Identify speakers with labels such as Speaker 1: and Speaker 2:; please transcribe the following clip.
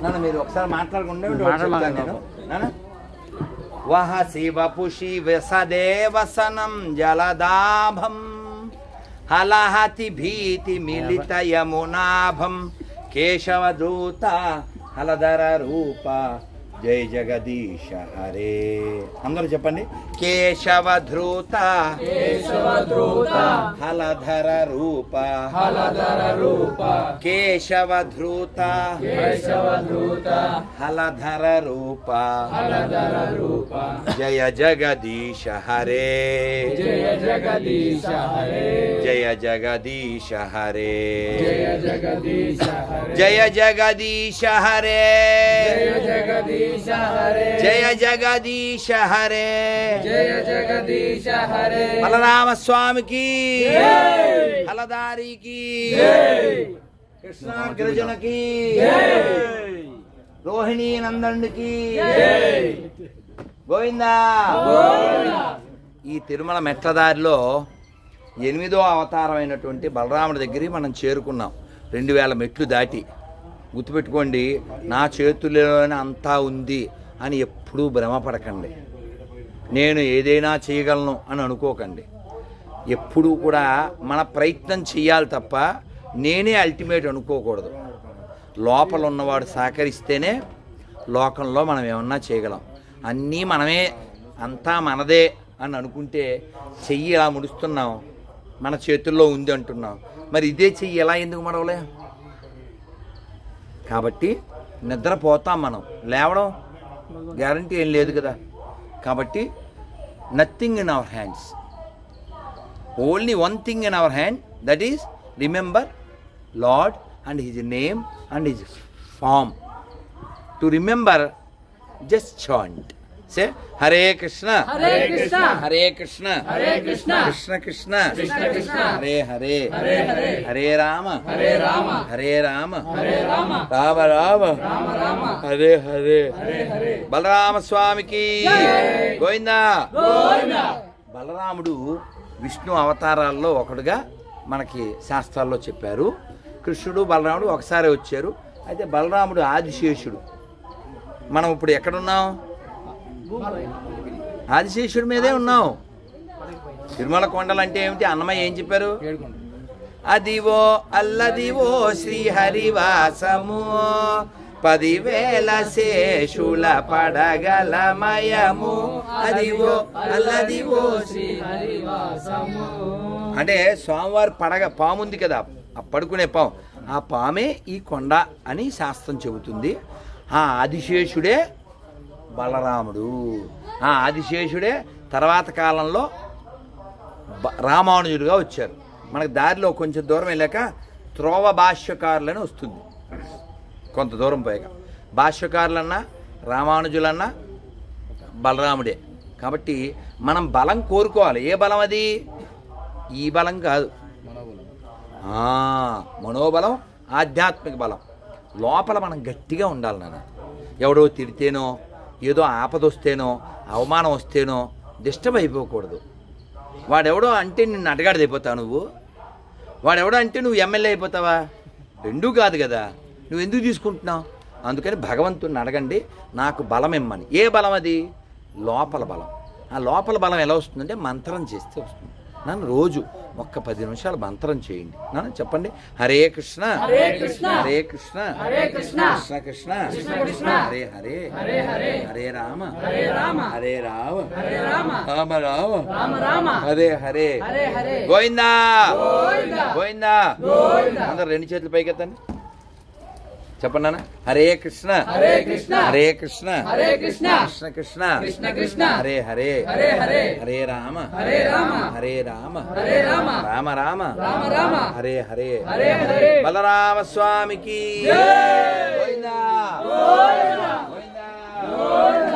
Speaker 1: నాన్న మీరు ఒకసారి మాట్లాడుకుంటే నేను నాన్న వహ శివపుషి వసదేవసనం జలదాభం హలహతి భీతి మిలిత యమునాభం కేశవదూత హలధర రూప జయ జగదీశ హరే. అందరూ చెప్పండి. కేశవధృత హలధర రూప కేశవధృత హలధర రూప జయ జగదీశ హరే జయ జగదీశ హరే జయ జగదీశ హరే జయ జగదీశ హరే జయ జగదీశ హరే జయ జగదీశ హరే. బలరామ స్వామికి హలదారికి కృష్ణ గిరిజనకి రోహిణీ నందనుడికి గోవిందా. ఈ తిరుమల మెట్లదారిలో 8వ అవతారమైనటువంటి బలరాముడి దగ్గరికి మనం చేరుకున్నాం. 2000 మెట్లు దాటి. గుర్తుపెట్టుకోండి, నా చేతుల్లోనే అంతా ఉంది అని ఎప్పుడూ భ్రమపడకండి. నేను ఏదైనా చేయగలను అని అనుకోకండి. ఎప్పుడూ కూడా మన ప్రయత్నం చేయాలి తప్ప నేనే అల్టిమేట్ అనుకోకూడదు. లోపల ఉన్నవాడు సహకరిస్తేనే లోకంలో మనం ఏమన్నా చేయగలం. అన్నీ మనమే, అంతా మనదే అని అనుకుంటే చెయ్యి ఇలా ముడుస్తున్నాం, మన చేతుల్లో ఉంది అంటున్నాం. మరి ఇదే చెయ్యి ఎలా ఎందుకు మడవలే? కాబట్టి నిద్రపోతాం, మనం లేవడం గ్యారంటీ ఏం లేదు కదా. కాబట్టి nothing in our hands, only one thing in our hand, that is remember lord and his name and his form. To remember just chant. Say Hare Krishna, Hare Krishna, Hare Krishna, Hare Krishna, Krishna Krishna, Krishna Krishna, Hare Hare, Hare Hare, Hare Rama, Hare Rama, Hare Rama, Hare Rama, Rama Rama, Rama Rama, Hare Hare, Hare Hare. Balarama స్వామికి గోవిందా గోవిందా. బలరాముడు విష్ణు అవతారాల్లో ఒకడుగా మనకి శాస్త్రాల్లో చెప్పారు. కృష్ణుడు బలరాముడు ఒకసారి వచ్చారు. అయితే బలరాముడు ఆదిశేషుడు. మనం ఇప్పుడు ఎక్కడున్నాం? ఆదిశేషుడి మీదే ఉన్నాం. తిరుమల కొండలు అంటే ఏమిటి? అన్నమయ్య ఏం చెప్పారు? అదివో అల్లదివో శ్రీహరివాసము 10,000 శేషుల పడగలమయము. అదివో అల్లదివో శ్రీహరివాసము అంటే స్వామివారి పడగ పాముంది కదా, ఆ పడుకునే పాము, ఆ పామే ఈ కొండ అని శాస్త్రం చెబుతుంది. ఆ ఆదిశేషుడే బలరాముడు. ఆ ఆదిశేషుడే తర్వాత కాలంలో రామానుజుడుగా వచ్చారు. మనకు దారిలో కొంచెం దూరం వెళ్ళాక త్రోవ భాష్యకారులని వస్తుంది. కొంత దూరం పోయాక భాష్యకారులన్నా రామానుజులన్నా బలరాముడే. కాబట్టి మనం బలం కోరుకోవాలి. ఏ బలం అది? ఈ బలం కాదు, మనోబలం, ఆధ్యాత్మిక బలం. లోపల మనం గట్టిగా ఉండాలి నాన్న. ఎవడో తిడితేనో, ఏదో ఆపదొస్తేనో, అవమానం వస్తేనో డిస్టర్బ్ అయిపోకూడదు. వాడెవడో అంటే నిన్ను అడగాడిదైపోతావు నువ్వు, వాడెవడో అంటే నువ్వు ఎమ్మెల్యే అయిపోతావా? రెండూ కాదు కదా. నువ్వు ఎందుకు తీసుకుంటున్నావు? అందుకని భగవంతుడిని అడగండి, నాకు బలం ఇమ్మని. ఏ బలం అది? లోపల బలం. ఆ లోపల బలం ఎలా వస్తుందంటే మంత్రం చేస్తే వస్తుంది. నన్ను రోజు ఒక్క 10 నిమిషాలు మంత్రం చేయండి. నన్ను చెప్పండి. హరే కృష్ణ హరే కృష్ణ హరే కృష్ణ హరే కృష్ణ కృష్ణ కృష్ణ కృష్ణ కృష్ణ హరే హరే హరే హరే హరే రామ హరే రామ హరే రామ హరే రామ రామ రామ రామ రామ హరే హరే హరే హరే. గోవిందా గోవిందా గోవిందా. అందరూ 2 చేతులు పైకెత్తండి, చెప్పండి నాన్న. హరే కృష్ణ హరే కృష్ణ హరే కృష్ణ హరే కృష్ణ కృష్ణ కృష్ణ కృష్ణ కృష్ణ హరే హరే హరే హరే హరే రామ హరే రామ హరే రామ హరే రామ రామ రామ రామ రామ హరే హరే హరే హరే. బలరామ స్వామికి జై. గోవిందా గోవిందా గోవిందా.